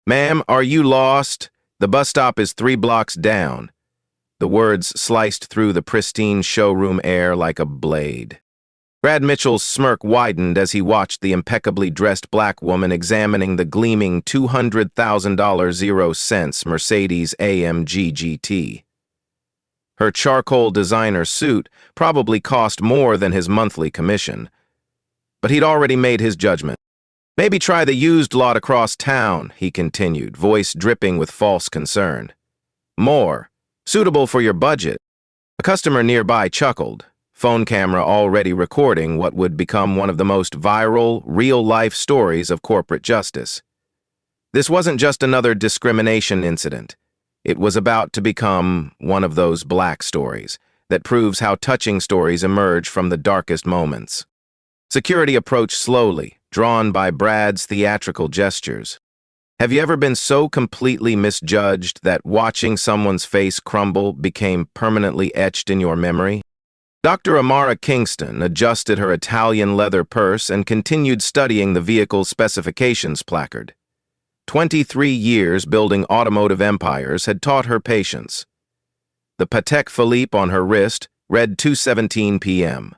Ma'am, are you lost? The bus stop is 3 blocks down. The words sliced through the pristine showroom air like a blade. Brad Mitchell's smirk widened as he watched the impeccably dressed black woman examining the gleaming $200,000 0 Mercedes AMG GT. Her charcoal designer suit probably cost more than his monthly commission. But he'd already made his judgment. Maybe try the used lot across town, he continued, voice dripping with false concern. More. Suitable for your budget. A customer nearby chuckled, phone camera already recording what would become one of the most viral, real-life stories of corporate justice. This wasn't just another discrimination incident. It was about to become one of those black stories that proves how touching stories emerge from the darkest moments. Security approached slowly, drawn by Brad's theatrical gestures. Have you ever been so completely misjudged that watching someone's face crumble became permanently etched in your memory? Dr. Amara Kingston adjusted her Italian leather purse and continued studying the vehicle's specifications placard. 23 years building automotive empires had taught her patience. The Patek Philippe on her wrist read 2:17 p.m.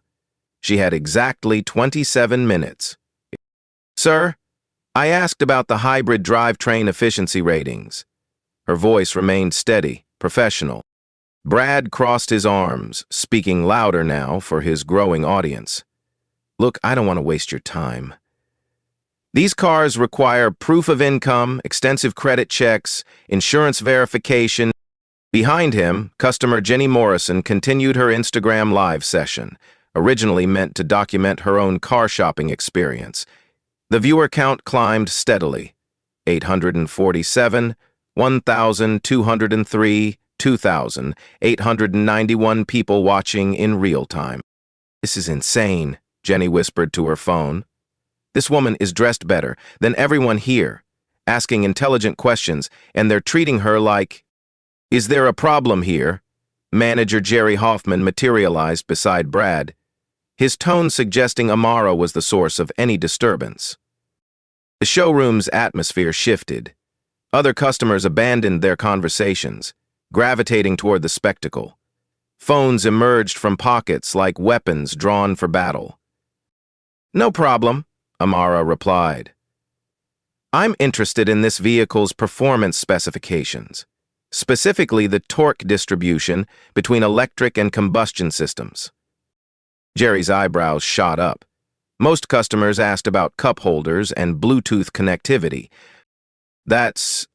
She had exactly 27 minutes. Sir, I asked about the hybrid drivetrain efficiency ratings. Her voice remained steady, professional. Brad crossed his arms, speaking louder now for his growing audience. Look, I don't want to waste your time. These cars require proof of income, extensive credit checks, insurance verification. Behind him, customer Jenny Morrison continued her Instagram live session, originally meant to document her own car shopping experience. The viewer count climbed steadily. 847, 1,203, 2,891 people watching in real time. This is insane, Jenny whispered to her phone. This woman is dressed better than everyone here, asking intelligent questions, and they're treating her like, is there a problem here? Manager Jerry Hoffman materialized beside Brad, his tone suggesting Amara was the source of any disturbance. The showroom's atmosphere shifted. Other customers abandoned their conversations, gravitating toward the spectacle. Phones emerged from pockets like weapons drawn for battle. No problem, Amara replied. I'm interested in this vehicle's performance specifications, specifically the torque distribution between electric and combustion systems. Jerry's eyebrows shot up. Most customers asked about cup holders and Bluetooth connectivity. That's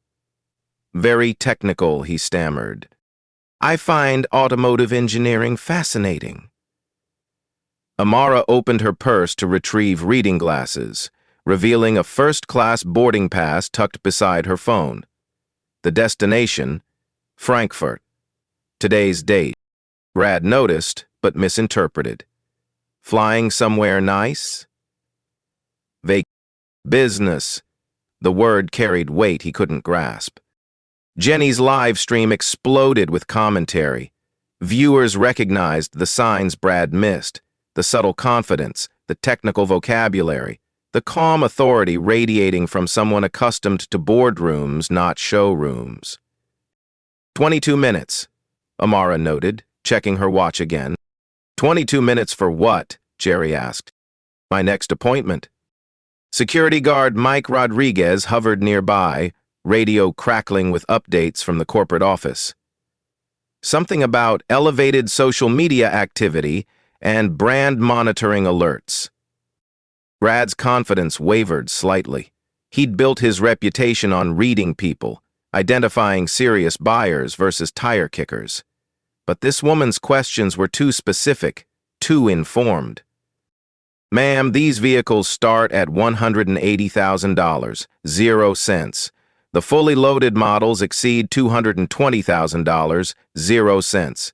very technical, he stammered. I find automotive engineering fascinating. Amara opened her purse to retrieve reading glasses, revealing a first-class boarding pass tucked beside her phone. The destination, Frankfurt. Today's date. Brad noticed, but misinterpreted. Flying somewhere nice? Business. The word carried weight he couldn't grasp. Jenny's live stream exploded with commentary. Viewers recognized the signs Brad missed, the subtle confidence, the technical vocabulary, the calm authority radiating from someone accustomed to boardrooms, not showrooms. 22 minutes, Amara noted, checking her watch again. 22 minutes for what? Jerry asked. My next appointment. Security guard Mike Rodriguez hovered nearby, radio crackling with updates from the corporate office. Something about elevated social media activity and brand monitoring alerts. Brad's confidence wavered slightly. He'd built his reputation on reading people, identifying serious buyers versus tire kickers. But this woman's questions were too specific, too informed. Ma'am, these vehicles start at $180,000, 0 cents. The fully loaded models exceed $220,000, 0 cents.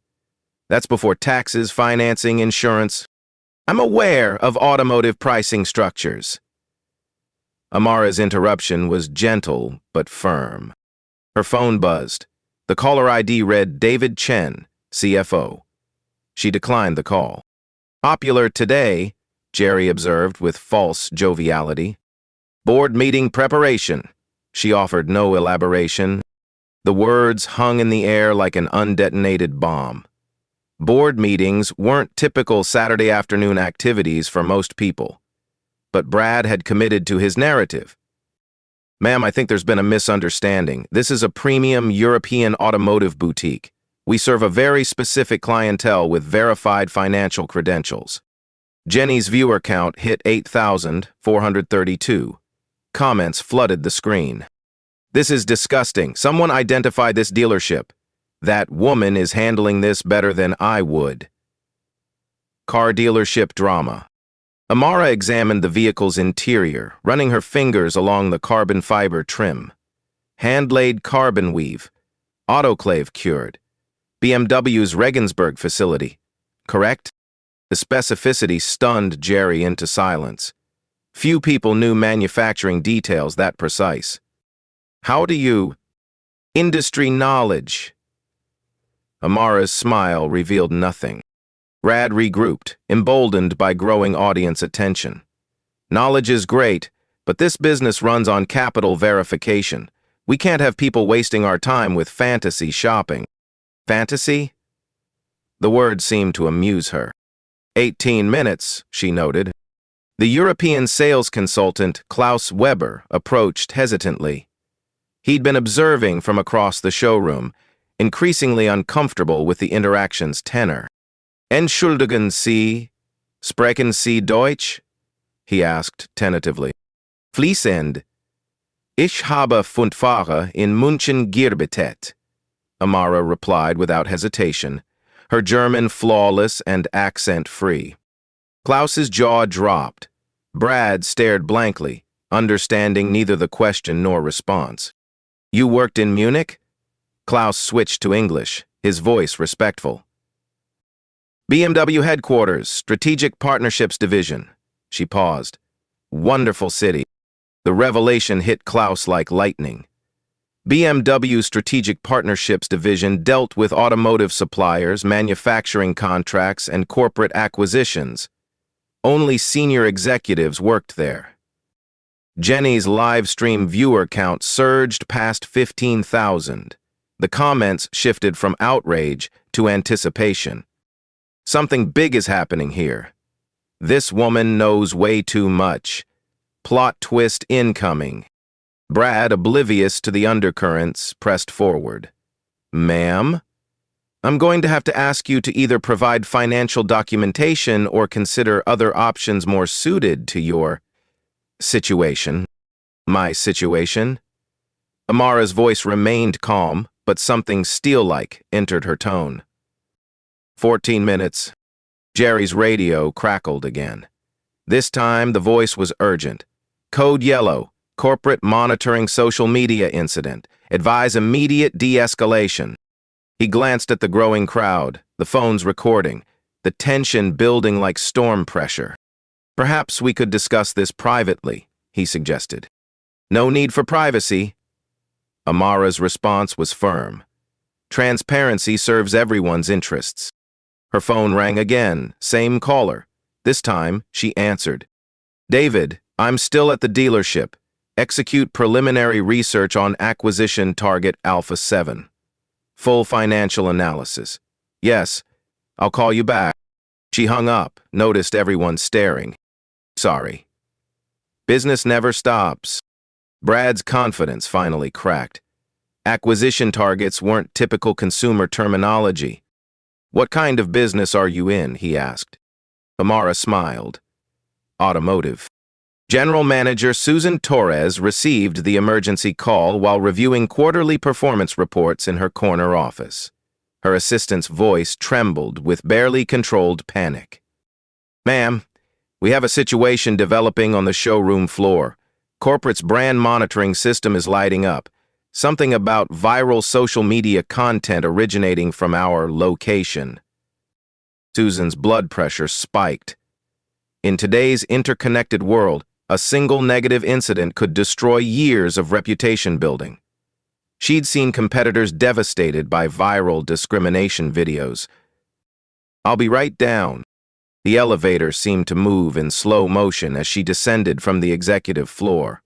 That's before taxes, financing, insurance. I'm aware of automotive pricing structures. Amara's interruption was gentle but firm. Her phone buzzed. The caller ID read David Chen, CFO. She declined the call. Popular today, Jerry observed with false joviality. Board meeting preparation. She offered no elaboration. The words hung in the air like an undetonated bomb. Board meetings weren't typical Saturday afternoon activities for most people. But Brad had committed to his narrative. Ma'am, I think there's been a misunderstanding. This is a premium European automotive boutique. We serve a very specific clientele with verified financial credentials. Jenny's viewer count hit 8,432. Comments flooded the screen. This is disgusting. Someone identify this dealership. That woman is handling this better than I would. Car dealership drama. Amara examined the vehicle's interior, running her fingers along the carbon fiber trim. Hand-laid carbon weave. Autoclave cured. BMW's Regensburg facility. Correct? The specificity stunned Jerry into silence. Few people knew manufacturing details that precise. How do you... Industry knowledge. Amara's smile revealed nothing. Brad regrouped, emboldened by growing audience attention. Knowledge is great, but this business runs on capital verification. We can't have people wasting our time with fantasy shopping. Fantasy? The word seemed to amuse her. 18 minutes, she noted. The European sales consultant, Klaus Weber, approached hesitantly. He'd been observing from across the showroom, increasingly uncomfortable with the interaction's tenor. Entschuldigen Sie, sprechen Sie Deutsch? He asked tentatively. Fließend. Ich habe 5 Jahre in München gearbeitet. Amara replied without hesitation, her German flawless and accent-free. Klaus's jaw dropped. Brad stared blankly, understanding neither the question nor response. You worked in Munich? Klaus switched to English, his voice respectful. BMW headquarters, Strategic Partnerships Division. She paused. Wonderful city. The revelation hit Klaus like lightning. BMW Strategic Partnerships Division dealt with automotive suppliers, manufacturing contracts, and corporate acquisitions. Only senior executives worked there. Jenny's live stream viewer count surged past 15,000. The comments shifted from outrage to anticipation. Something big is happening here. This woman knows way too much. Plot twist incoming. Brad, oblivious to the undercurrents, pressed forward. Ma'am? I'm going to have to ask you to either provide financial documentation or consider other options more suited to your situation. My situation? Amara's voice remained calm, but something steel-like entered her tone. 14 minutes. Jerry's radio crackled again. This time, the voice was urgent. Code yellow. Corporate monitoring social media incident. Advise immediate de-escalation. He glanced at the growing crowd, the phones recording, the tension building like storm pressure. Perhaps we could discuss this privately, he suggested. No need for privacy. Amara's response was firm. Transparency serves everyone's interests. Her phone rang again, same caller. This time, she answered. David, I'm still at the dealership. Execute preliminary research on acquisition target Alpha 7. Full financial analysis. Yes, I'll call you back. She hung up, noticed everyone staring. Sorry. Business never stops. Brad's confidence finally cracked. Acquisition targets weren't typical consumer terminology. What kind of business are you in? He asked. Amara smiled. Automotive. General Manager Susan Torres received the emergency call while reviewing quarterly performance reports in her corner office. Her assistant's voice trembled with barely controlled panic. Ma'am, we have a situation developing on the showroom floor. Corporate's brand monitoring system is lighting up. Something about viral social media content originating from our location. Susan's blood pressure spiked. In today's interconnected world, a single negative incident could destroy years of reputation building. She'd seen competitors devastated by viral discrimination videos. I'll be right down. The elevator seemed to move in slow motion as she descended from the executive floor.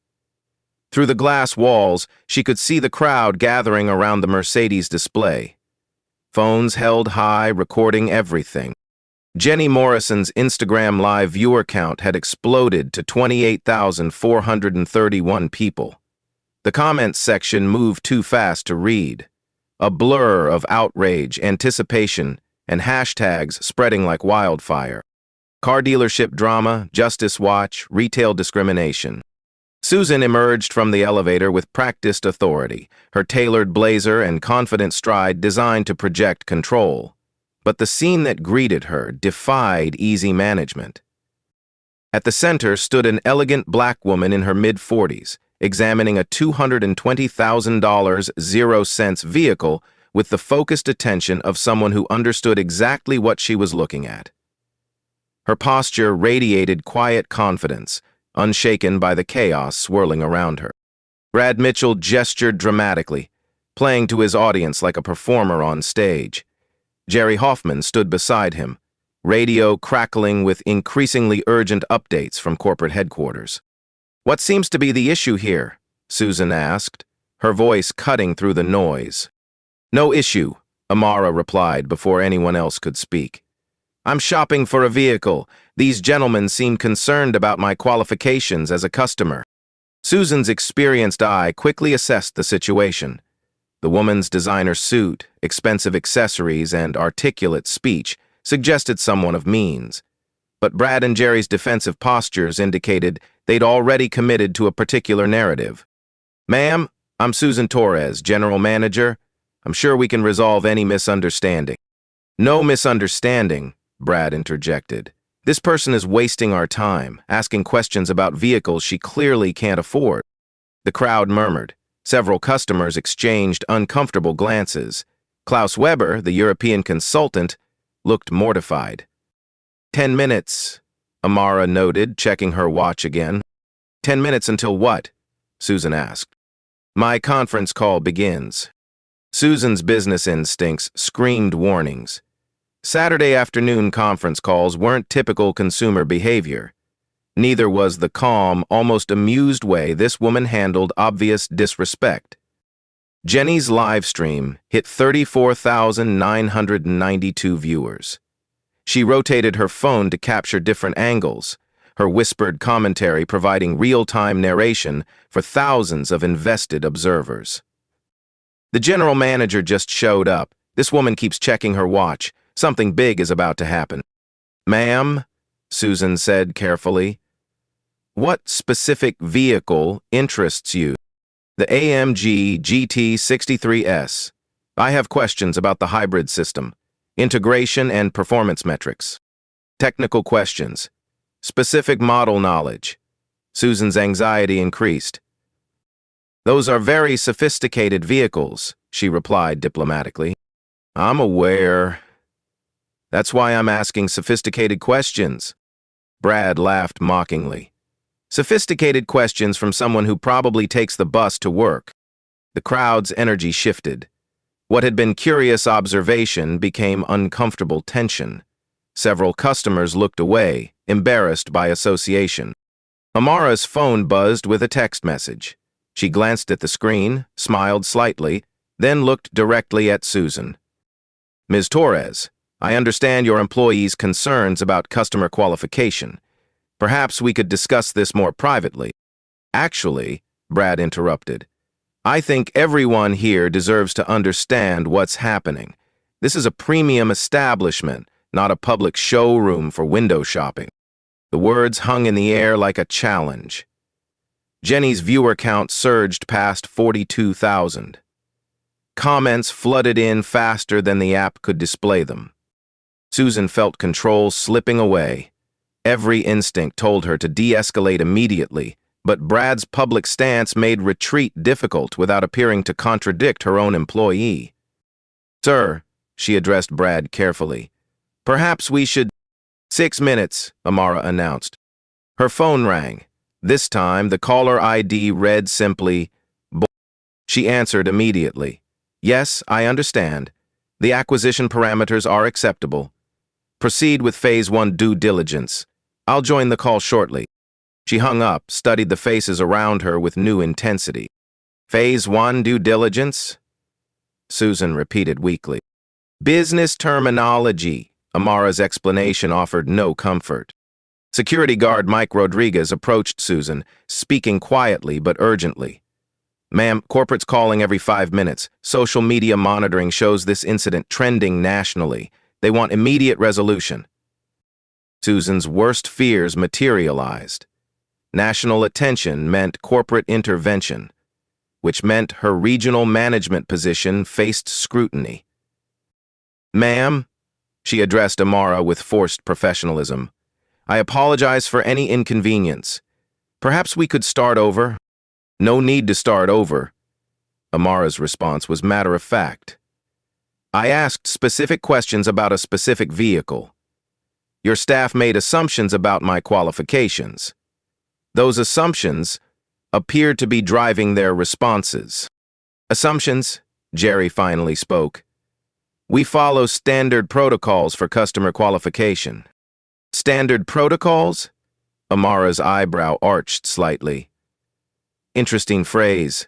Through the glass walls, she could see the crowd gathering around the Mercedes display. Phones held high, recording everything. Jenny Morrison's Instagram Live viewer count had exploded to 28,431 people. The comments section moved too fast to read. A blur of outrage, anticipation, and hashtags spreading like wildfire. Car dealership drama, Justice Watch, retail discrimination. Susan emerged from the elevator with practiced authority, her tailored blazer and confident stride designed to project control. But the scene that greeted her defied easy management. At the center stood an elegant black woman in her mid-40s, examining a $220,000 zero-cents vehicle with the focused attention of someone who understood exactly what she was looking at. Her posture radiated quiet confidence, unshaken by the chaos swirling around her. Brad Mitchell gestured dramatically, playing to his audience like a performer on stage. Jerry Hoffman stood beside him, radio crackling with increasingly urgent updates from corporate headquarters. "What seems to be the issue here?" Susan asked, her voice cutting through the noise. "No issue," Amara replied before anyone else could speak. "I'm shopping for a vehicle. These gentlemen seem concerned about my qualifications as a customer." Susan's experienced eye quickly assessed the situation. The woman's designer suit, expensive accessories, and articulate speech suggested someone of means. But Brad and Jerry's defensive postures indicated they'd already committed to a particular narrative. "Ma'am, I'm Susan Torres, General Manager. I'm sure we can resolve any misunderstanding." "No misunderstanding," Brad interjected. "This person is wasting our time, asking questions about vehicles she clearly can't afford." The crowd murmured. Several customers exchanged uncomfortable glances. Klaus Weber, the European consultant, looked mortified. 10 minutes, Amara noted, checking her watch again. 10 minutes until what? Susan asked. "My conference call begins." Susan's business instincts screamed warnings. Saturday afternoon conference calls weren't typical consumer behavior. Neither was the calm, almost amused way this woman handled obvious disrespect. Jenny's live stream hit 34,992 viewers. She rotated her phone to capture different angles, her whispered commentary providing real-time narration for thousands of invested observers. The general manager just showed up. This woman keeps checking her watch. Something big is about to happen. "Ma'am," Susan said carefully, "what specific vehicle interests you?" "The AMG GT63S. I have questions about the hybrid system, integration and performance metrics. Technical questions. Specific model knowledge." Susan's anxiety increased. "Those are very sophisticated vehicles," she replied diplomatically. "I'm aware. That's why I'm asking sophisticated questions." Brad laughed mockingly. Sophisticated questions from someone who probably takes the bus to work. The crowd's energy shifted. What had been curious observation became uncomfortable tension. Several customers looked away, embarrassed by association. Amara's phone buzzed with a text message. She glanced at the screen, smiled slightly, then looked directly at Susan. "Ms. Torres, I understand your employees' concerns about customer qualification. Perhaps we could discuss this more privately." "Actually," Brad interrupted, "I think everyone here deserves to understand what's happening. This is a premium establishment, not a public showroom for window shopping." The words hung in the air like a challenge. Jenny's viewer count surged past 42,000. Comments flooded in faster than the app could display them. Susan felt control slipping away. Every instinct told her to de-escalate immediately, but Brad's public stance made retreat difficult without appearing to contradict her own employee. "Sir," she addressed Brad carefully, "perhaps we should—" "6 minutes, Amara announced. Her phone rang. This time, the caller ID read simply, "Boy." She answered immediately. "Yes, I understand. The acquisition parameters are acceptable. Proceed with Phase 1 due diligence. I'll join the call shortly." She hung up, studied the faces around her with new intensity. Phase 1 due diligence? Susan repeated weakly. Business terminology. Amara's explanation offered no comfort. Security guard Mike Rodriguez approached Susan, speaking quietly but urgently. Ma'am, corporate's calling every 5 minutes. Social media monitoring shows this incident trending nationally. They want immediate resolution. Susan's worst fears materialized. National attention meant corporate intervention, which meant her regional management position faced scrutiny. Ma'am, she addressed Amara with forced professionalism, I apologize for any inconvenience. Perhaps we could start over? No need to start over. Amara's response was matter of fact. I asked specific questions about a specific vehicle. Your staff made assumptions about my qualifications. Those assumptions appeared to be driving their responses. Assumptions, Jerry finally spoke. We follow standard protocols for customer qualification. Standard protocols? Amara's eyebrow arched slightly. Interesting phrase.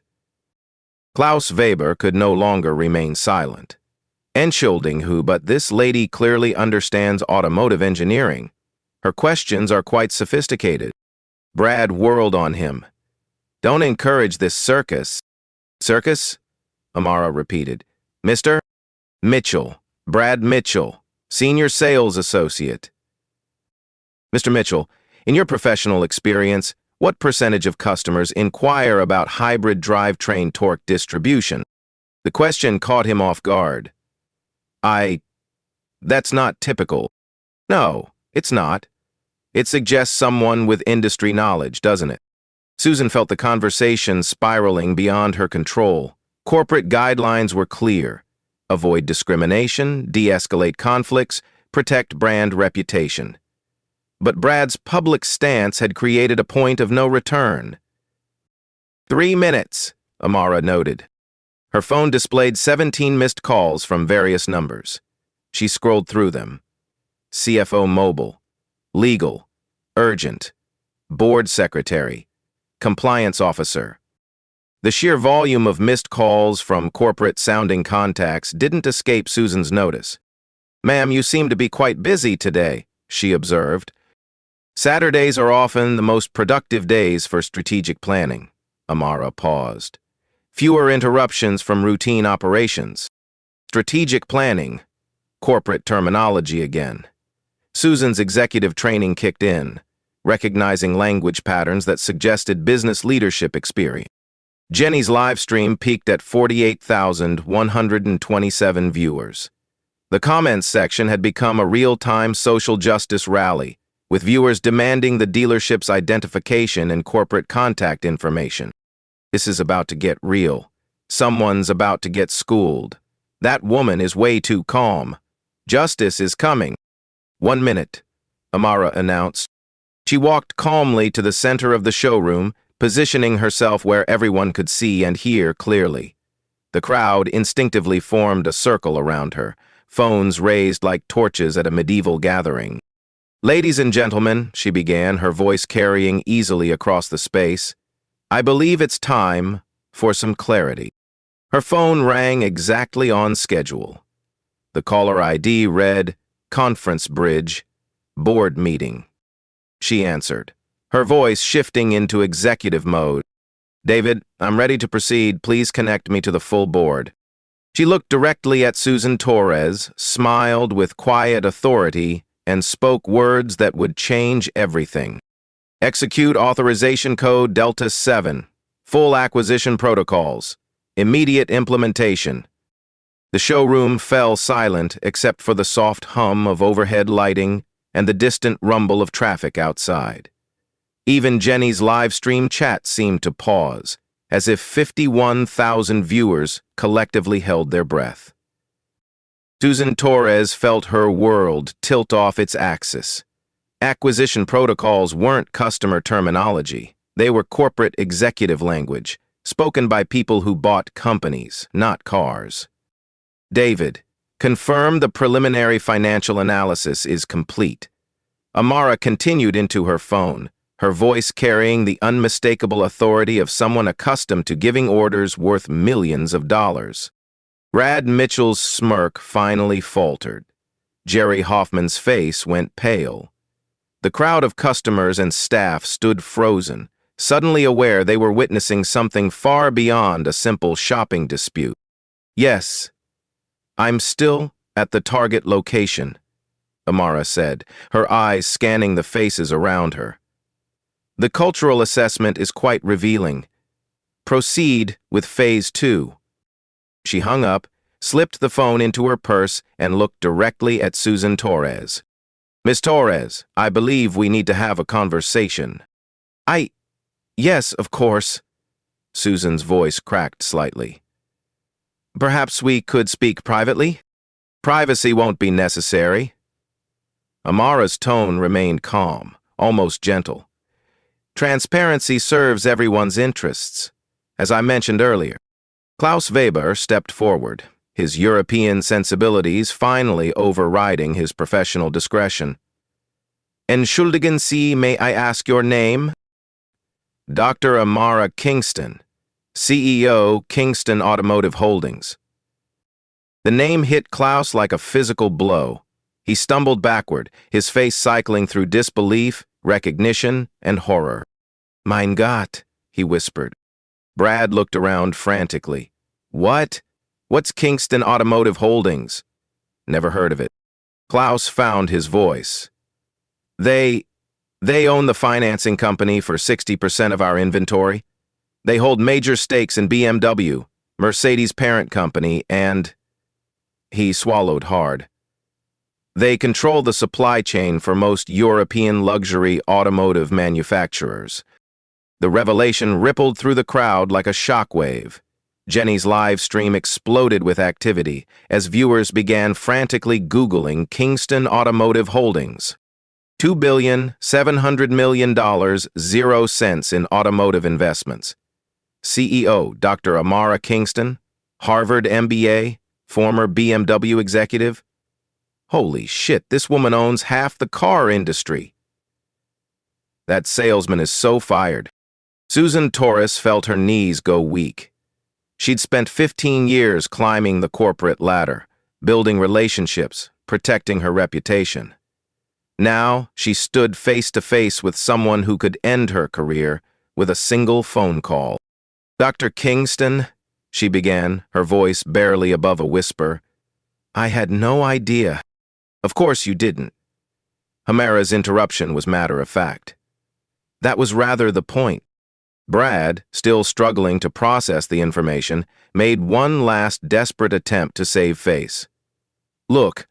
Klaus Weber could no longer remain silent. Entschuldigung, who, but this lady clearly understands automotive engineering. Her questions are quite sophisticated. Brad whirled on him. Don't encourage this circus. Circus? Amara repeated. Mr. Mitchell, Brad Mitchell, Senior Sales Associate. Mr. Mitchell, in your professional experience, what percentage of customers inquire about hybrid drivetrain torque distribution? The question caught him off guard. That's not typical. No, it's not. It suggests someone with industry knowledge, doesn't it? Susan felt the conversation spiraling beyond her control. Corporate guidelines were clear. Avoid discrimination, de-escalate conflicts, protect brand reputation. But Brad's public stance had created a point of no return. 3 minutes, Amara noted. Her phone displayed 17 missed calls from various numbers. She scrolled through them. CFO mobile, legal, urgent, board secretary, compliance officer. The sheer volume of missed calls from corporate-sounding contacts didn't escape Susan's notice. Ma'am, you seem to be quite busy today, she observed. Saturdays are often the most productive days for strategic planning. Amara paused. Fewer interruptions from routine operations. Strategic planning. Corporate terminology again. Susan's executive training kicked in, recognizing language patterns that suggested business leadership experience. Jenny's live stream peaked at 48,127 viewers. The comments section had become a real-time social justice rally, with viewers demanding the dealership's identification and corporate contact information. This is about to get real. Someone's about to get schooled. That woman is way too calm. Justice is coming. 1 minute, Amara announced. She walked calmly to the center of the showroom, positioning herself where everyone could see and hear clearly. The crowd instinctively formed a circle around her, phones raised like torches at a medieval gathering. Ladies and gentlemen, she began, her voice carrying easily across the space, I believe it's time for some clarity. Her phone rang exactly on schedule. The caller ID read, Conference Bridge, Board Meeting. She answered, her voice shifting into executive mode. David, I'm ready to proceed. Please connect me to the full board. She looked directly at Susan Torres, smiled with quiet authority, and spoke words that would change everything. Execute authorization code Delta 7. Full acquisition protocols. Immediate implementation. The showroom fell silent except for the soft hum of overhead lighting and the distant rumble of traffic outside. Even Jenny's live stream chat seemed to pause, as if 51,000 viewers collectively held their breath. Susan Torres felt her world tilt off its axis. Acquisition protocols weren't customer terminology. They were corporate executive language, spoken by people who bought companies, not cars. David, confirm the preliminary financial analysis is complete. Amara continued into her phone, her voice carrying the unmistakable authority of someone accustomed to giving orders worth millions of dollars. Brad Mitchell's smirk finally faltered. Jerry Hoffman's face went pale. The crowd of customers and staff stood frozen, suddenly aware they were witnessing something far beyond a simple shopping dispute. "Yes, I'm still at the target location," Amara said, her eyes scanning the faces around her. "The cultural assessment is quite revealing. Proceed with Phase 2. She hung up, slipped the phone into her purse, and looked directly at Susan Torres. "Miss Torres, I believe we need to have a conversation." Yes, of course." Susan's voice cracked slightly. "Perhaps we could speak privately?" "Privacy won't be necessary." Amara's tone remained calm, almost gentle. "Transparency serves everyone's interests. As I mentioned earlier." Klaus Weber stepped forward, his European sensibilities finally overriding his professional discretion. "Entschuldigen Sie, may I ask your name?" "Dr. Amara Kingston, CEO, Kingston Automotive Holdings." The name hit Klaus like a physical blow. He stumbled backward, his face cycling through disbelief, recognition, and horror. "Mein Gott," he whispered. Brad looked around frantically. "What? What's Kingston Automotive Holdings?" "Never heard of it." Klaus found his voice. They own the financing company for 60% of our inventory. They hold major stakes in BMW, Mercedes' parent company, and..." He swallowed hard. "They control the supply chain for most European luxury automotive manufacturers." The revelation rippled through the crowd like a shockwave. Jenny's live stream exploded with activity as viewers began frantically Googling Kingston Automotive Holdings. $2,700,000,000, 0 cents in automotive investments. CEO Dr. Amara Kingston, Harvard MBA, former BMW executive. Holy shit, this woman owns half the car industry. That salesman is so fired. Susan Torres felt her knees go weak. She'd spent 15 years climbing the corporate ladder, building relationships, protecting her reputation. Now, she stood face to face with someone who could end her career with a single phone call. "Dr. Kingston," she began, her voice barely above a whisper, "I had no idea." "Of course you didn't." Amara's interruption was matter of fact. "That was rather the point." Brad, still struggling to process the information, made one last desperate attempt to save face. "Look,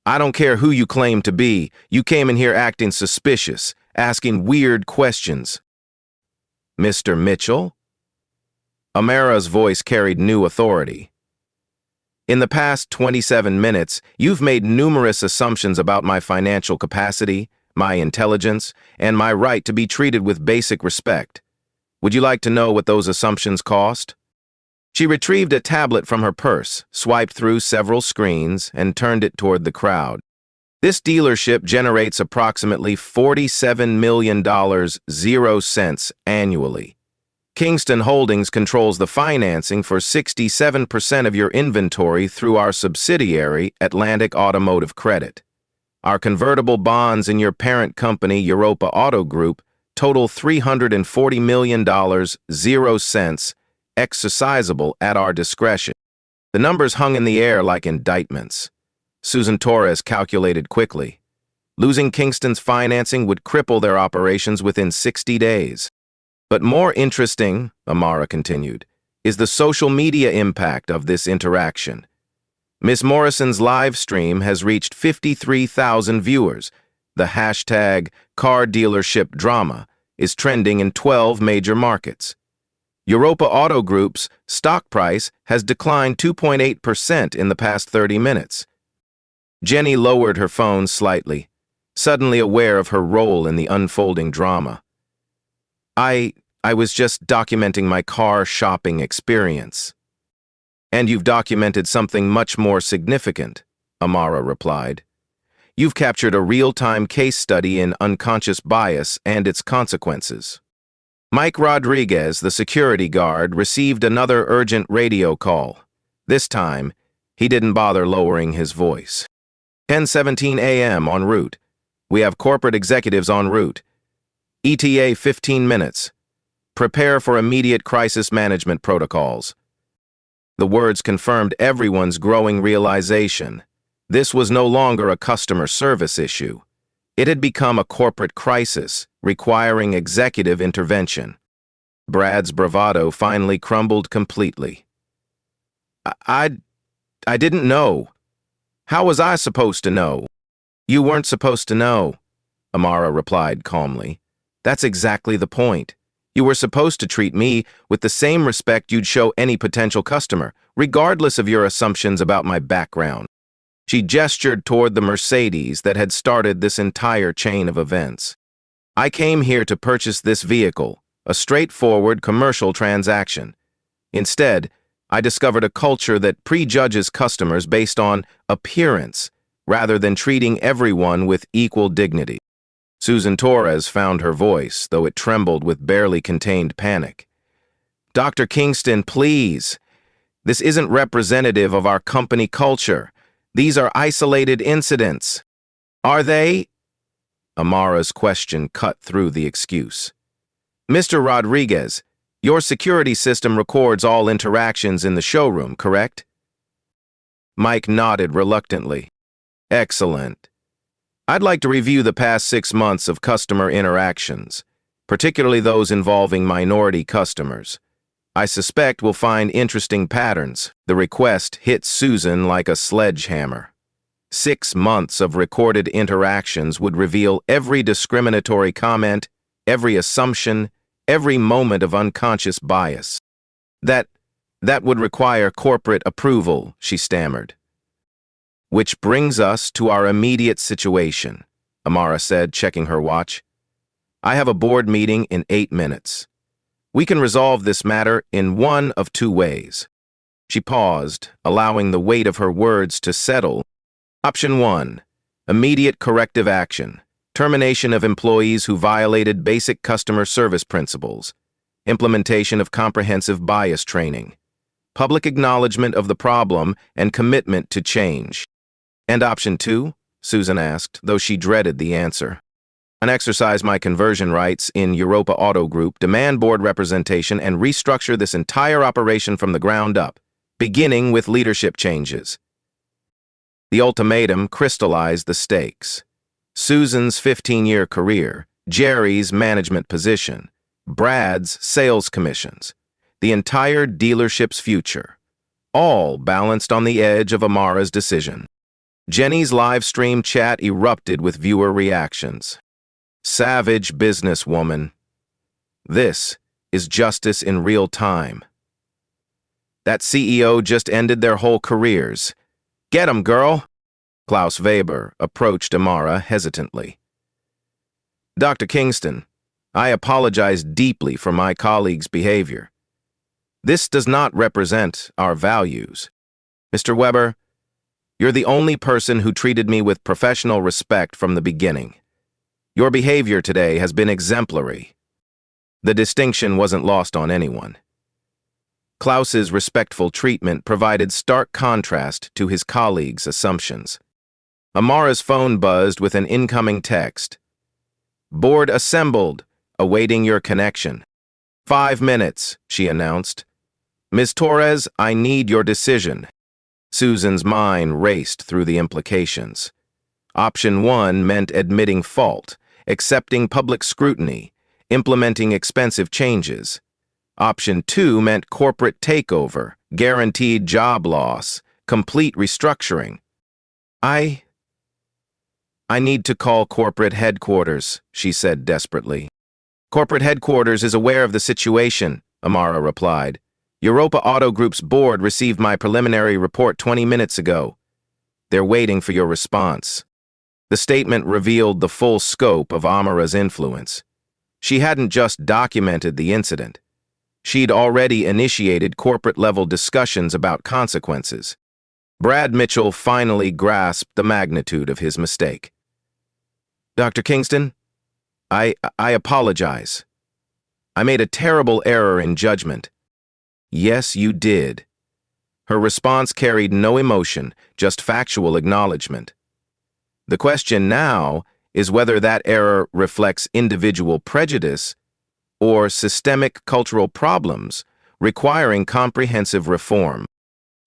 I don't care who you claim to be. You came in here acting suspicious, asking weird questions." "Mr. Mitchell?" Amara's voice carried new authority. "In the past 27 minutes, you've made numerous assumptions about my financial capacity, my intelligence, and my right to be treated with basic respect. Would you like to know what those assumptions cost?" She retrieved a tablet from her purse, swiped through several screens, and turned it toward the crowd. "This dealership generates approximately $47 million, 0 cents annually. Kingston Holdings controls the financing for 67% of your inventory through our subsidiary, Atlantic Automotive Credit. Our convertible bonds in your parent company, Europa Auto Group, total $340 million, 0 cents, exercisable at our discretion." The numbers hung in the air like indictments. Susan Torres calculated quickly. Losing Kingston's financing would cripple their operations within 60 days. "But more interesting," Amara continued, "is the social media impact of this interaction. Miss Morrison's live stream has reached 53,000 viewers. The hashtag car dealership drama is trending in 12 major markets. Europa Auto Group's stock price has declined 2.8% in the past 30 minutes. Jenny lowered her phone slightly, suddenly aware of her role in the unfolding drama. I was just documenting my car shopping experience." "And you've documented something much more significant," Amara replied. You've captured a real-time case study in unconscious bias and its consequences. Mike Rodriguez, the security guard, received another urgent radio call. This time, he didn't bother lowering his voice. 10:17 a.m. en route. We have corporate executives en route. ETA 15 minutes. Prepare for immediate crisis management protocols. The words confirmed everyone's growing realization. This was no longer a customer service issue. It had become a corporate crisis, requiring executive intervention. Brad's bravado finally crumbled completely. I didn't know. How was I supposed to know? You weren't supposed to know, Amara replied calmly. That's exactly the point. You were supposed to treat me with the same respect you'd show any potential customer, regardless of your assumptions about my background. She gestured toward the Mercedes that had started this entire chain of events. I came here to purchase this vehicle, a straightforward commercial transaction. Instead, I discovered a culture that prejudges customers based on appearance, rather than treating everyone with equal dignity. Susan Torres found her voice, though it trembled with barely contained panic. Dr. Kingston, please. This isn't representative of our company culture. These are isolated incidents. Are they? Amara's question cut through the excuse. Mr. Rodriguez, your security system records all interactions in the showroom, correct? Mike nodded reluctantly. Excellent. I'd like to review the past 6 months of customer interactions, particularly those involving minority customers. I suspect we'll find interesting patterns. The request hit Susan like a sledgehammer. 6 months of recorded interactions would reveal every discriminatory comment, every assumption, every moment of unconscious bias. That would require corporate approval, she stammered. Which brings us to our immediate situation, Amara said, checking her watch. I have a board meeting in 8 minutes. We can resolve this matter in one of 2 ways. She paused, allowing the weight of her words to settle. Option 1, immediate corrective action. Termination of employees who violated basic customer service principles. Implementation of comprehensive bias training. Public acknowledgement of the problem and commitment to change. And option 2? Susan asked, though she dreaded the answer. And exercise my conversion rights in Europa Auto Group, demand board representation, and restructure this entire operation from the ground up, beginning with leadership changes. The ultimatum crystallized the stakes. Susan's 15-year career, Jerry's management position, Brad's sales commissions, the entire dealership's future, all balanced on the edge of Amara's decision. Jenny's live stream chat erupted with viewer reactions. Savage businesswoman. This is justice in real time. That CEO just ended their whole careers. Get 'em, girl! Klaus Weber approached Amara hesitantly. Dr. Kingston, I apologize deeply for my colleague's behavior. This does not represent our values. Mr. Weber, you're the only person who treated me with professional respect from the beginning. Your behavior today has been exemplary. The distinction wasn't lost on anyone. Klaus's respectful treatment provided stark contrast to his colleague's assumptions. Amara's phone buzzed with an incoming text. Board assembled, awaiting your connection. 5 minutes, she announced. Ms. Torres, I need your decision. Susan's mind raced through the implications. Option 1 meant admitting fault, accepting public scrutiny, implementing expensive changes. Option 2 meant corporate takeover, guaranteed job loss, complete restructuring. I need to call corporate headquarters, she said desperately. Corporate headquarters is aware of the situation, Amara replied. Europa Auto Group's board received my preliminary report 20 minutes ago. They're waiting for your response. The statement revealed the full scope of Amara's influence. She hadn't just documented the incident. She'd already initiated corporate-level discussions about consequences. Brad Mitchell finally grasped the magnitude of his mistake. Dr. Kingston, I apologize. I made a terrible error in judgment. Yes, you did. Her response carried no emotion, just factual acknowledgement. The question now is whether that error reflects individual prejudice or systemic cultural problems requiring comprehensive reform.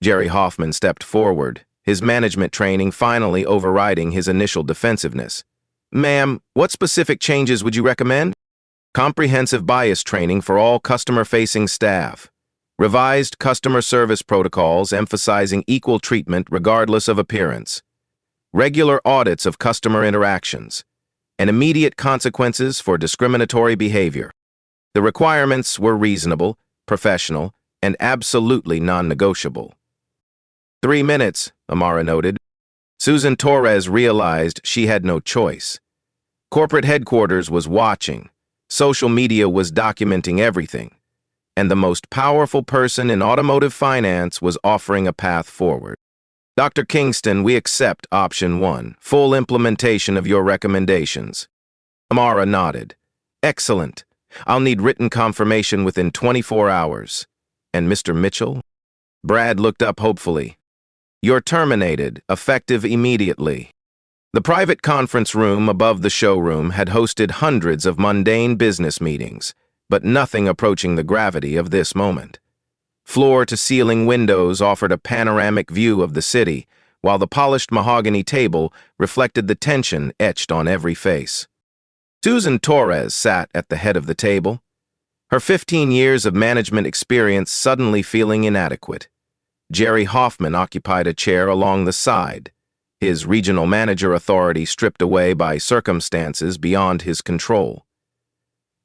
Jerry Hoffman stepped forward, his management training finally overriding his initial defensiveness. Ma'am, what specific changes would you recommend? Comprehensive bias training for all customer-facing staff. Revised customer service protocols emphasizing equal treatment regardless of appearance. Regular audits of customer interactions. And immediate consequences for discriminatory behavior. The requirements were reasonable, professional, and absolutely non-negotiable. 3 minutes, Amara noted. Susan Torres realized she had no choice. Corporate headquarters was watching. Social media was documenting everything. And the most powerful person in automotive finance was offering a path forward. Dr. Kingston, we accept option 1, full implementation of your recommendations. Amara nodded. Excellent. I'll need written confirmation within 24 hours. And Mr. Mitchell? Brad looked up hopefully. You're terminated, effective immediately. The private conference room above the showroom had hosted hundreds of mundane business meetings, but nothing approaching the gravity of this moment. Floor-to-ceiling windows offered a panoramic view of the city, while the polished mahogany table reflected the tension etched on every face. Susan Torres sat at the head of the table, her 15 years of management experience suddenly feeling inadequate. Jerry Hoffman occupied a chair along the side, his regional manager authority stripped away by circumstances beyond his control.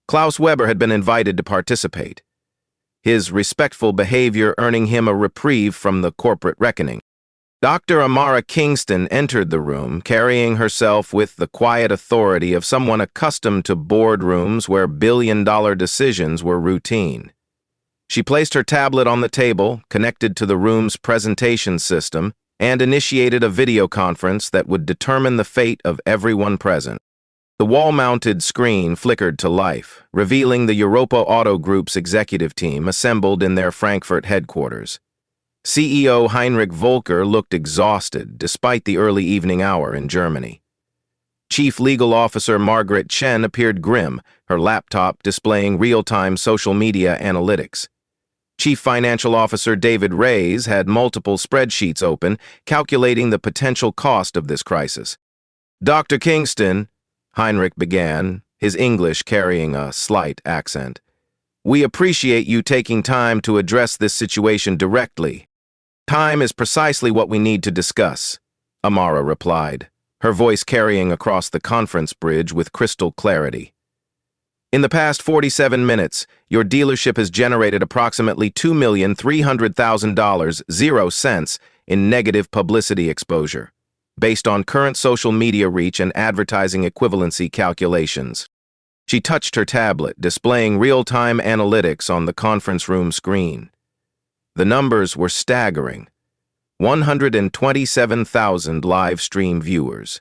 Klaus Weber had been invited to participate, his respectful behavior earning him a reprieve from the corporate reckoning. Dr. Amara Kingston entered the room, carrying herself with the quiet authority of someone accustomed to boardrooms where billion-dollar decisions were routine. She placed her tablet on the table, connected to the room's presentation system, and initiated a video conference that would determine the fate of everyone present. The wall-mounted screen flickered to life, revealing the Europa Auto Group's executive team assembled in their Frankfurt headquarters. CEO Heinrich Volker looked exhausted despite the early evening hour in Germany. Chief Legal Officer Margaret Chen appeared grim, her laptop displaying real-time social media analytics. Chief Financial Officer David Reyes had multiple spreadsheets open, calculating the potential cost of this crisis. Dr. Kingston, Heinrich began, his English carrying a slight accent. We appreciate you taking time to address this situation directly. Time is precisely what we need to discuss, Amara replied, her voice carrying across the conference bridge with crystal clarity. In the past 47 minutes, your dealership has generated approximately $2,300,000, 0 cents, in negative publicity exposure, based on current social media reach and advertising equivalency calculations. She touched her tablet, displaying real-time analytics on the conference room screen. The numbers were staggering. 127,000 live stream viewers,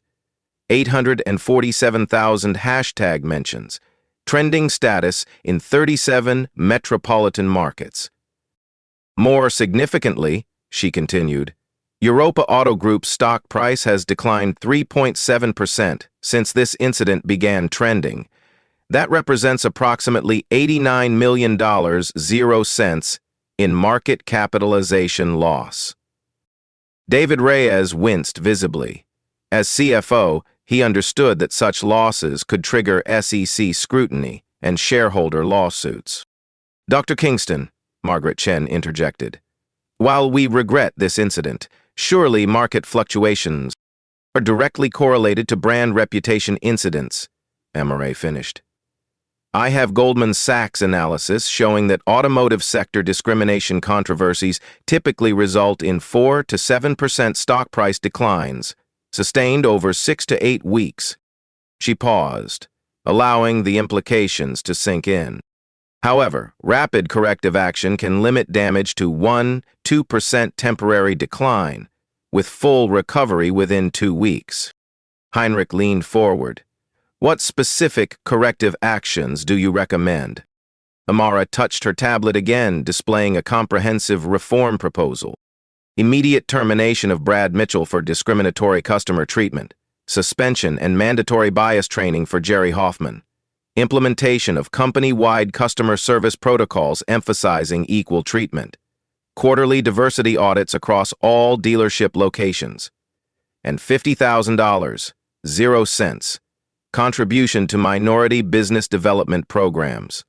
847,000 hashtag mentions, trending status in 37 metropolitan markets. More significantly, she continued, Europa Auto Group's stock price has declined 3.7% since this incident began trending. That represents approximately $89 million, 0 cents, in market capitalization loss. David Reyes winced visibly. As CFO, he understood that such losses could trigger SEC scrutiny and shareholder lawsuits. Dr. Kingston, Margaret Chen interjected, while we regret this incident, surely market fluctuations are directly correlated to brand reputation incidents, Amara finished. I have Goldman Sachs analysis showing that automotive sector discrimination controversies typically result in 4 to 7% stock price declines, sustained over 6 to 8 weeks. She paused, allowing the implications to sink in. However, rapid corrective action can limit damage to 1–2% temporary decline, with full recovery within 2 weeks. Heinrich leaned forward. What specific corrective actions do you recommend? Amara touched her tablet again, displaying a comprehensive reform proposal. Immediate termination of Brad Mitchell for discriminatory customer treatment, suspension and mandatory bias training for Jerry Hoffman, implementation of company-wide customer service protocols emphasizing equal treatment, quarterly diversity audits across all dealership locations, and $50,000, 0 cents, contribution to minority business development programs.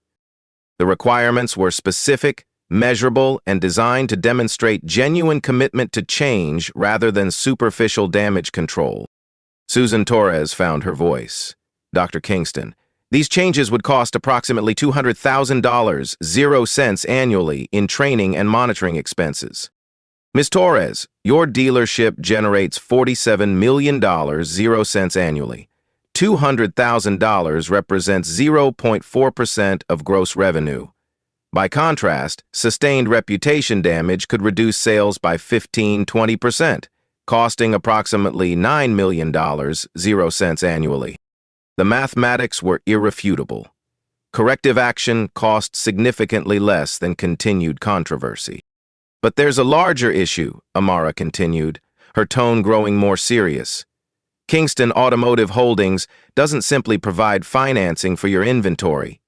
The requirements were specific, measurable, and designed to demonstrate genuine commitment to change rather than superficial damage control. Susan Torres found her voice. Dr. Kingston, these changes would cost approximately $200,000, 0 cents annually in training and monitoring expenses. Ms. Torres, your dealership generates $47 million, 0 cents annually. $200,000 represents 0.4% of gross revenue. By contrast, sustained reputation damage could reduce sales by 15–20%, costing approximately $9 million, 0 cents annually. The mathematics were irrefutable. Corrective action cost significantly less than continued controversy. But there's a larger issue, Amara continued, her tone growing more serious. Kingston Automotive Holdings doesn't simply provide financing for your inventory.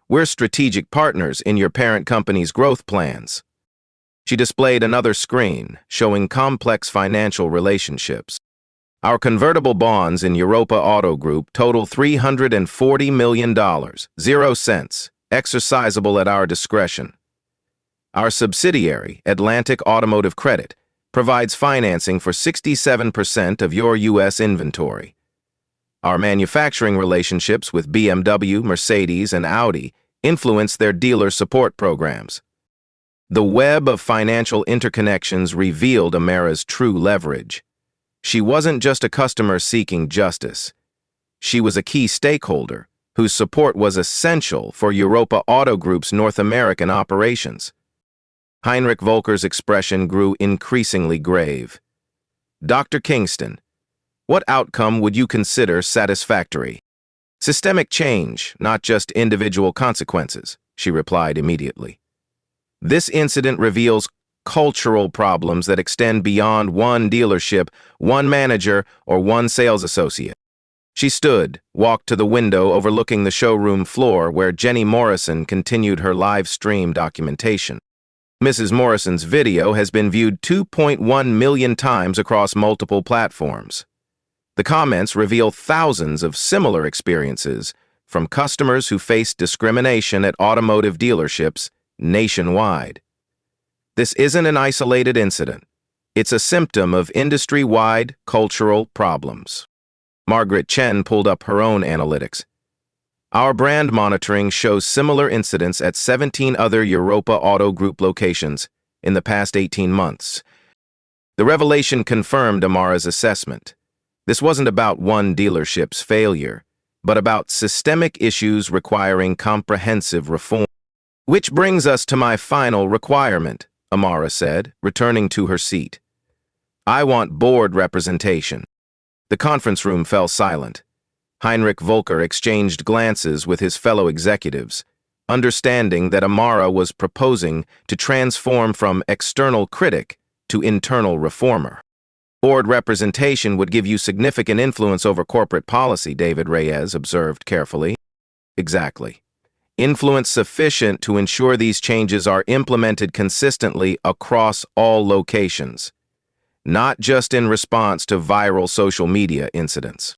We're strategic partners in your parent company's growth plans. She displayed another screen, showing complex financial relationships. Our convertible bonds in Europa Auto Group total $340 million, 0 cents, exercisable at our discretion. Our subsidiary, Atlantic Automotive Credit, provides financing for 67% of your U.S. inventory. Our manufacturing relationships with BMW, Mercedes, and Audi influence their dealer support programs. The web of financial interconnections revealed Amara's true leverage. She wasn't just a customer seeking justice. She was a key stakeholder whose support was essential for Europa Auto Group's North American operations. Heinrich Volker's expression grew increasingly grave. Dr. Kingston, what outcome would you consider satisfactory? Systemic change, not just individual consequences, she replied immediately. This incident reveals cultural problems that extend beyond one dealership, one manager, or one sales associate. She stood, walked to the window overlooking the showroom floor where Jenny Morrison continued her live stream documentation. Mrs. Morrison's video has been viewed 2.1 million times across multiple platforms. The comments reveal thousands of similar experiences from customers who faced discrimination at automotive dealerships nationwide. This isn't an isolated incident. It's a symptom of industry-wide cultural problems. Margaret Chen pulled up her own analytics. Our brand monitoring shows similar incidents at 17 other Europa Auto Group locations in the past 18 months. The revelation confirmed Amara's assessment. This wasn't about one dealership's failure, but about systemic issues requiring comprehensive reform. Which brings us to my final requirement, Amara said, returning to her seat. I want board representation. The conference room fell silent. Heinrich Volker exchanged glances with his fellow executives, understanding that Amara was proposing to transform from external critic to internal reformer. Board representation would give you significant influence over corporate policy, David Reyes observed carefully. Exactly. Influence sufficient to ensure these changes are implemented consistently across all locations, not just in response to viral social media incidents.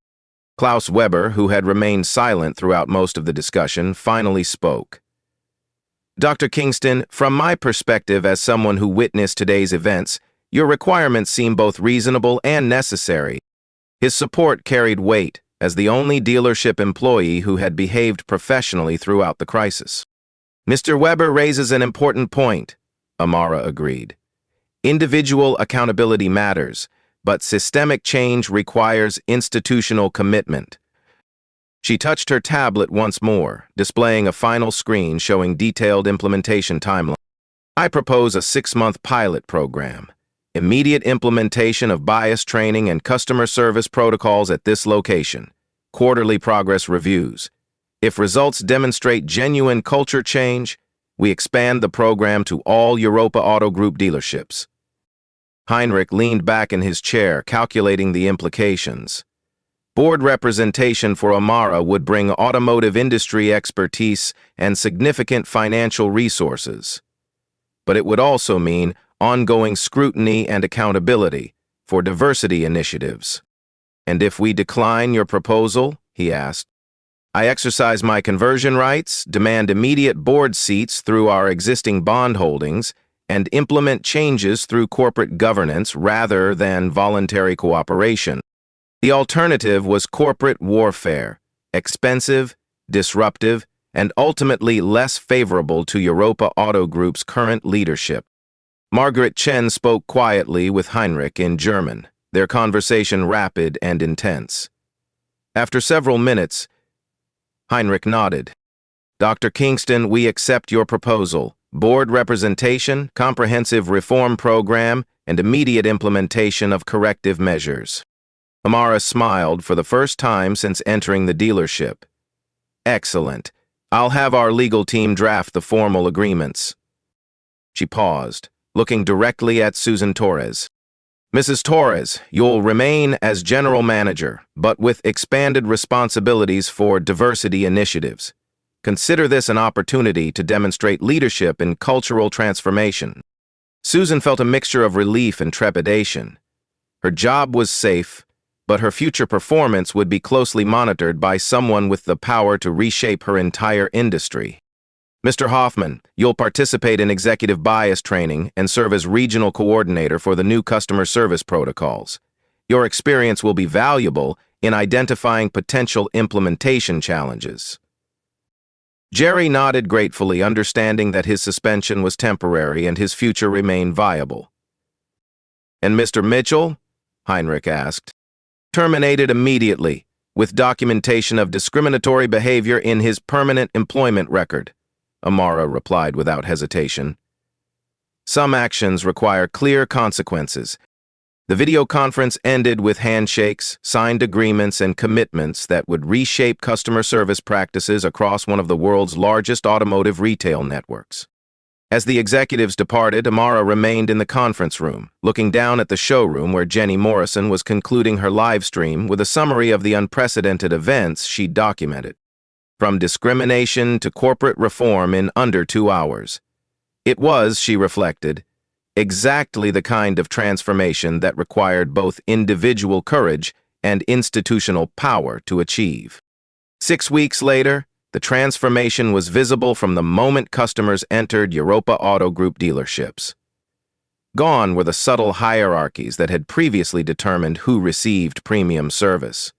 Klaus Weber, who had remained silent throughout most of the discussion, finally spoke. Dr. Kingston, from my perspective as someone who witnessed today's events, your requirements seem both reasonable and necessary. His support carried weight as the only dealership employee who had behaved professionally throughout the crisis. Mr. Weber raises an important point, Amara agreed. Individual accountability matters, but systemic change requires institutional commitment. She touched her tablet once more, displaying a final screen showing detailed implementation timeline. I propose a 6-month pilot program. Immediate implementation of bias training and customer service protocols at this location. Quarterly progress reviews. If results demonstrate genuine culture change, we expand the program to all Europa Auto Group dealerships. Heinrich leaned back in his chair, calculating the implications. Board representation for Amara would bring automotive industry expertise and significant financial resources. But it would also mean ongoing scrutiny and accountability for diversity initiatives. "And if we decline your proposal?" he asked. "I exercise my conversion rights, demand immediate board seats through our existing bond holdings, and implement changes through corporate governance rather than voluntary cooperation." The alternative was corporate warfare, expensive, disruptive, and ultimately less favorable to Europa Auto Group's current leadership. Margaret Chen spoke quietly with Heinrich in German, their conversation rapid and intense. After several minutes, Heinrich nodded. "Dr. Kingston, we accept your proposal. Board representation, comprehensive reform program, and immediate implementation of corrective measures." Amara smiled for the first time since entering the dealership. "Excellent. I'll have our legal team draft the formal agreements." She paused, looking directly at Susan Torres. "Mrs. Torres, you'll remain as general manager, but with expanded responsibilities for diversity initiatives. Consider this an opportunity to demonstrate leadership in cultural transformation." Susan felt a mixture of relief and trepidation. Her job was safe, but her future performance would be closely monitored by someone with the power to reshape her entire industry. "Mr. Hoffman, you'll participate in executive bias training and serve as regional coordinator for the new customer service protocols. Your experience will be valuable in identifying potential implementation challenges." Jerry nodded gratefully, understanding that his suspension was temporary and his future remained viable. "And Mr. Mitchell?" Heinrich asked. "Terminated immediately, with documentation of discriminatory behavior in his permanent employment record," Amara replied without hesitation. "Some actions require clear consequences." The video conference ended with handshakes, signed agreements, and commitments that would reshape customer service practices across one of the world's largest automotive retail networks. As the executives departed, Amara remained in the conference room, looking down at the showroom where Jenny Morrison was concluding her live stream with a summary of the unprecedented events she'd documented. From discrimination to corporate reform in under 2 hours. It was, she reflected, exactly the kind of transformation that required both individual courage and institutional power to achieve. 6 weeks later, the transformation was visible from the moment customers entered Europa Auto Group dealerships. Gone were the subtle hierarchies that had previously determined who received premium service.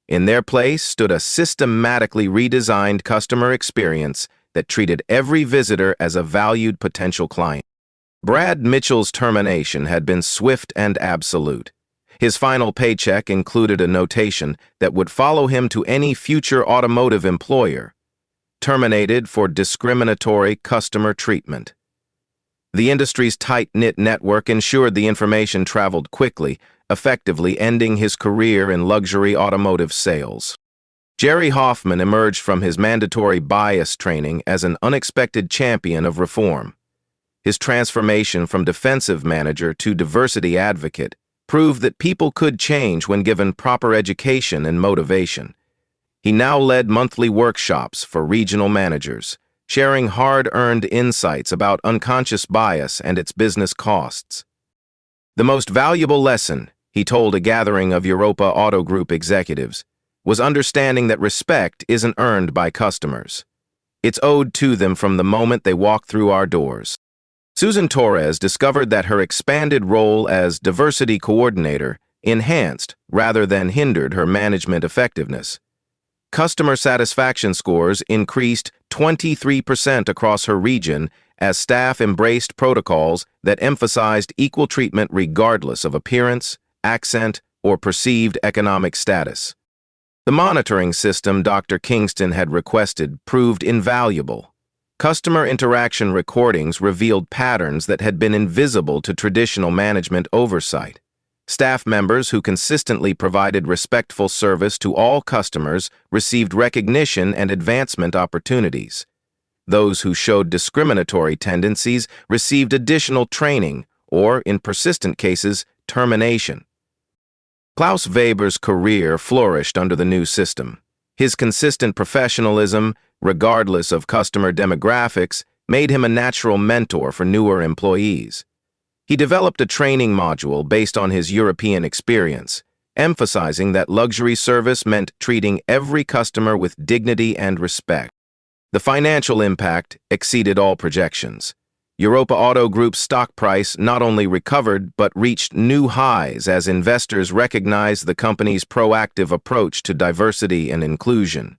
In their place stood a systematically redesigned customer experience that treated every visitor as a valued potential client. Brad Mitchell's termination had been swift and absolute. His final paycheck included a notation that would follow him to any future automotive employer: terminated for discriminatory customer treatment. The industry's tight-knit network ensured the information traveled quickly, effectively ending his career in luxury automotive sales. Jerry Hoffman emerged from his mandatory bias training as an unexpected champion of reform. His transformation from defensive manager to diversity advocate proved that people could change when given proper education and motivation. He now led monthly workshops for regional managers, sharing hard-earned insights about unconscious bias and its business costs. The most valuable lesson, he told a gathering of Europa Auto Group executives, was understanding that respect isn't earned by customers. It's owed to them from the moment they walk through our doors. Susan Torres discovered that her expanded role as diversity coordinator enhanced rather than hindered her management effectiveness. Customer satisfaction scores increased 23% across her region as staff embraced protocols that emphasized equal treatment regardless of appearance, accent, or perceived economic status. The monitoring system Dr. Kingston had requested proved invaluable. Customer interaction recordings revealed patterns that had been invisible to traditional management oversight. Staff members who consistently provided respectful service to all customers received recognition and advancement opportunities. Those who showed discriminatory tendencies received additional training or, in persistent cases, termination. Klaus Weber's career flourished under the new system. His consistent professionalism, regardless of customer demographics, made him a natural mentor for newer employees. He developed a training module based on his European experience, emphasizing that luxury service meant treating every customer with dignity and respect. The financial impact exceeded all projections. Europa Auto Group's stock price not only recovered but reached new highs as investors recognized the company's proactive approach to diversity and inclusion.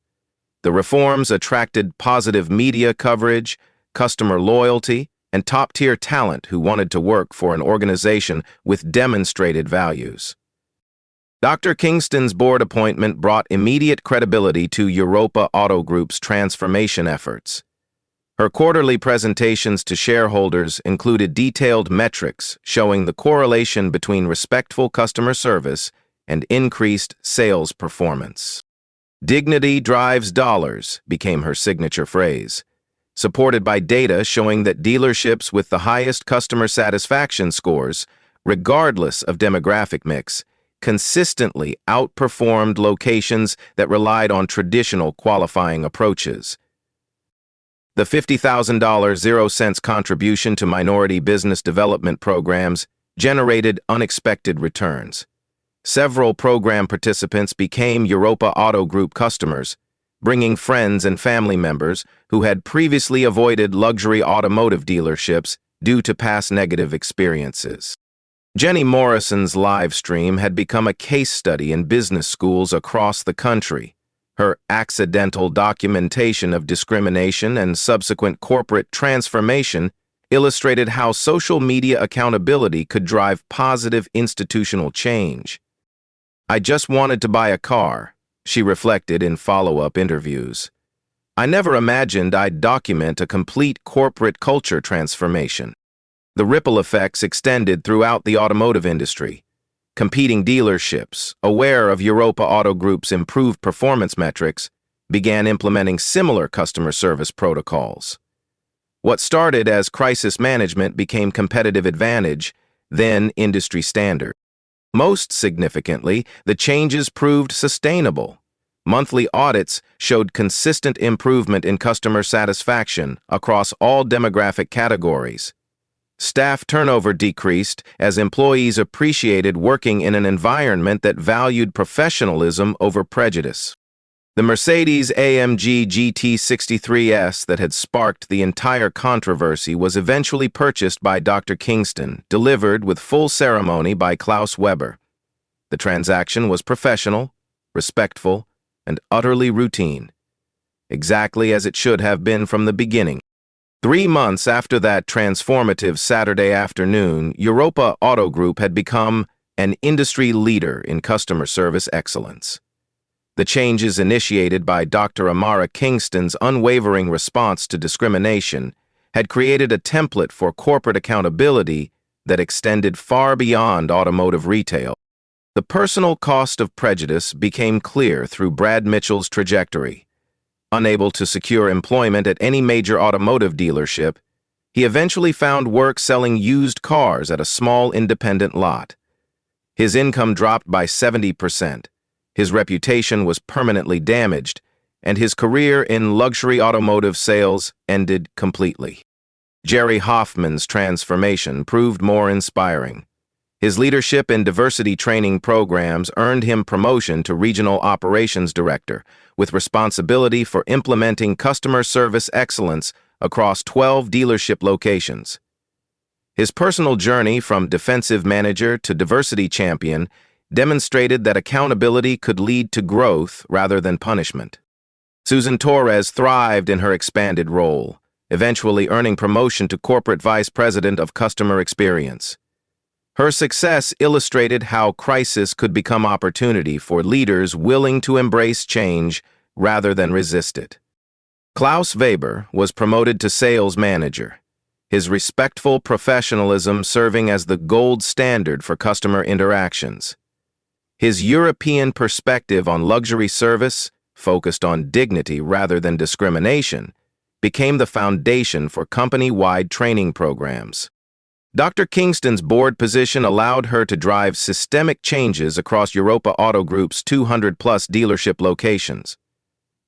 The reforms attracted positive media coverage, customer loyalty, and top-tier talent who wanted to work for an organization with demonstrated values. Dr. Kingston's board appointment brought immediate credibility to Europa Auto Group's transformation efforts. Her quarterly presentations to shareholders included detailed metrics showing the correlation between respectful customer service and increased sales performance. "Dignity drives dollars" became her signature phrase, supported by data showing that dealerships with the highest customer satisfaction scores, regardless of demographic mix, consistently outperformed locations that relied on traditional qualifying approaches. The $50,000 0-cents contribution to minority business development programs generated unexpected returns. Several program participants became Europa Auto Group customers, bringing friends and family members who had previously avoided luxury automotive dealerships due to past negative experiences. Jenny Morrison's live stream had become a case study in business schools across the country. Her accidental documentation of discrimination and subsequent corporate transformation illustrated how social media accountability could drive positive institutional change. "I just wanted to buy a car," she reflected in follow-up interviews. "I never imagined I'd document a complete corporate culture transformation." The ripple effects extended throughout the automotive industry. Competing dealerships, aware of Europa Auto Group's improved performance metrics, began implementing similar customer service protocols. What started as crisis management became competitive advantage, then industry standard. Most significantly, the changes proved sustainable. Monthly audits showed consistent improvement in customer satisfaction across all demographic categories. Staff turnover decreased as employees appreciated working in an environment that valued professionalism over prejudice. The Mercedes-AMG GT63S that had sparked the entire controversy was eventually purchased by Dr. Kingston, delivered with full ceremony by Klaus Weber. The transaction was professional, respectful, and utterly routine, exactly as it should have been from the beginning. 3 months after that transformative Saturday afternoon, Europa Auto Group had become an industry leader in customer service excellence. The changes initiated by Dr. Amara Kingston's unwavering response to discrimination had created a template for corporate accountability that extended far beyond automotive retail. The personal cost of prejudice became clear through Brad Mitchell's trajectory. Unable to secure employment at any major automotive dealership, he eventually found work selling used cars at a small independent lot. His income dropped by 70%, his reputation was permanently damaged, and his career in luxury automotive sales ended completely. Jerry Hoffman's transformation proved more inspiring. His leadership in diversity training programs earned him promotion to Regional Operations Director, with responsibility for implementing customer service excellence across 12 dealership locations. His personal journey from defensive manager to diversity champion demonstrated that accountability could lead to growth rather than punishment. Susan Torres thrived in her expanded role, eventually earning promotion to Corporate Vice President of Customer Experience. Her success illustrated how crisis could become opportunity for leaders willing to embrace change rather than resist it. Klaus Weber was promoted to sales manager, his respectful professionalism serving as the gold standard for customer interactions. His European perspective on luxury service, focused on dignity rather than discrimination, became the foundation for company-wide training programs. Dr. Kingston's board position allowed her to drive systemic changes across Europa Auto Group's 200-plus dealership locations.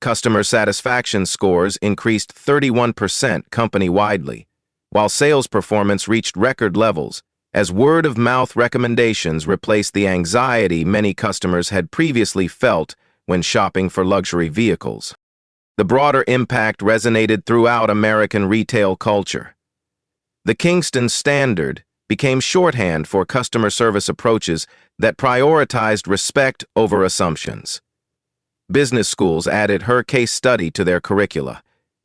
Customer satisfaction scores increased 31% company-widely, while sales performance reached record levels, as word-of-mouth recommendations replaced the anxiety many customers had previously felt when shopping for luxury vehicles. The broader impact resonated throughout American retail culture. The Kingston Standard became shorthand for customer service approaches that prioritized respect over assumptions. Business schools added her case study to their curricula,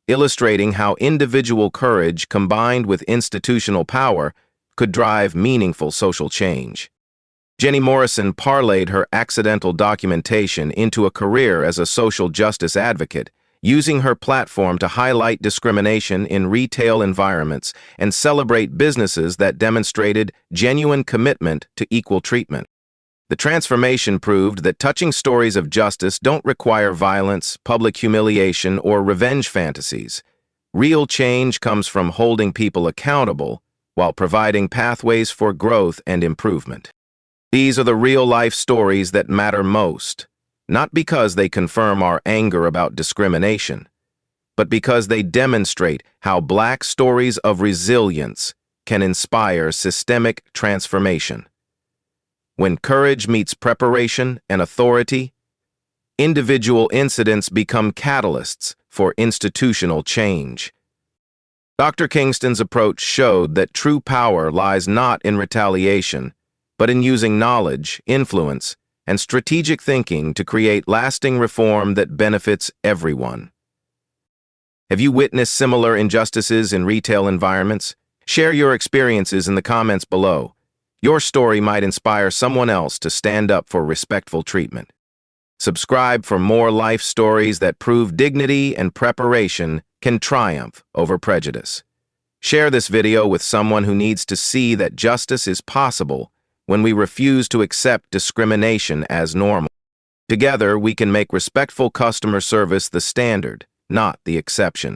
illustrating how individual courage combined with institutional power could drive meaningful social change. Jenny Morrison parlayed her accidental documentation into a career as a social justice advocate, using her platform to highlight discrimination in retail environments and celebrate businesses that demonstrated genuine commitment to equal treatment. The transformation proved that touching stories of justice don't require violence, public humiliation, or revenge fantasies. Real change comes from holding people accountable while providing pathways for growth and improvement. These are the real-life stories that matter most, not because they confirm our anger about discrimination, but because they demonstrate how Black stories of resilience can inspire systemic transformation. When courage meets preparation and authority, individual incidents become catalysts for institutional change. Dr. Kingston's approach showed that true power lies not in retaliation, but in using knowledge, influence, and strategic thinking to create lasting reform that benefits everyone. Have you witnessed similar injustices in retail environments? Share your experiences in the comments below. Your story might inspire someone else to stand up for respectful treatment. Subscribe for more life stories that prove dignity and preparation can triumph over prejudice. Share this video with someone who needs to see that justice is possible when we refuse to accept discrimination as normal. Together, we can make respectful customer service the standard, not the exception.